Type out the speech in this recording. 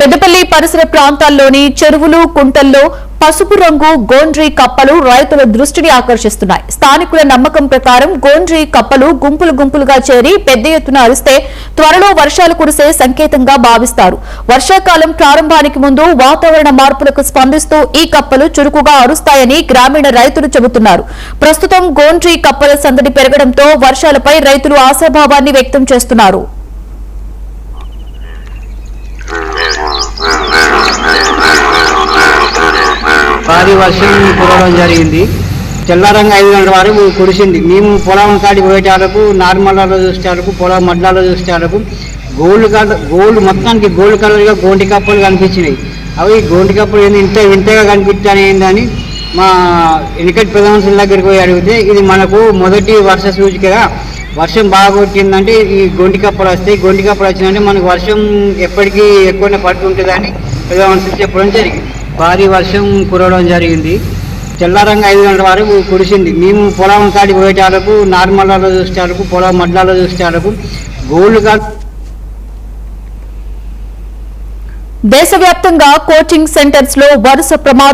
పెద్దపల్లి పరిసర ప్రాంతాల్లోని చెరువులు కుంటల్లో పసుపు రంగు గోండ్రీ కప్పలు రైతుల దృష్టిని ఆకర్షిస్తున్నాయి. స్థానికుల నమ్మకం ప్రకారం గోండ్రీ కప్పలు గుంపులు గుంపులుగా చేరి పెద్ద ఎత్తున అరిస్తే త్వరలో వర్షాలు కురిసే సంకేతంగా భావిస్తారు. వర్షాకాలం ప్రారంభానికి ముందు వాతావరణ మార్పులకు స్పందిస్తూ ఈ కప్పలు చురుకుగా అరుస్తాయని గ్రామీణ రైతులు చెబుతున్నారు. ప్రస్తుతం గోండ్రీ కప్పల సందడి పెరగడంతో వర్షాలపై రైతులు ఆశాభావాన్ని వ్యక్తం చేస్తున్నారు. భారీ వర్షం కురవడం జరిగింది. తెల్లారంగా 5 గంటల వరకు కురిసింది. మేము పొలం కాడికి పోయేటాలకు, నార్మల్లో చూసేటాలకు, పొలం మడ్లలో చూసేటాలకు గోల్డ్ మొత్తానికి గోల్డ్ కలర్గా గోండి కప్పలు కనిపించినాయి. అవి గోండి కప్పలు ఇంతగా కనిపించాయి ఏందని మా వెనుకటి ప్రధానమంత్రి దగ్గరికి పోయి అడిగితే ఇది మనకు మొదటి వర్ష సూచికగా వర్షం బాగా కొట్టిందంటే ఈ గొండి కప్పలు వస్తాయి. గొండి కప్పలు వచ్చిందంటే మనకు వర్షం ఎప్పటికీ ఎక్కువనే పడుతుంటుందని ప్రధానమంత్రి చెప్పడం జరిగింది. భారీ వర్షం కురవడం జరిగింది. తెల్లారంగా 5 గంటల వరకు కురిసింది. మేము పొలం కాడికి పోయేటాలకు, నార్మల్లో చూసేటాలకు, పొలం మడ్లలో చూసేటాలకు దేశవ్యాప్తంగా కోచింగ్ సెంటర్స్ లో వరుస ప్రమాదాలు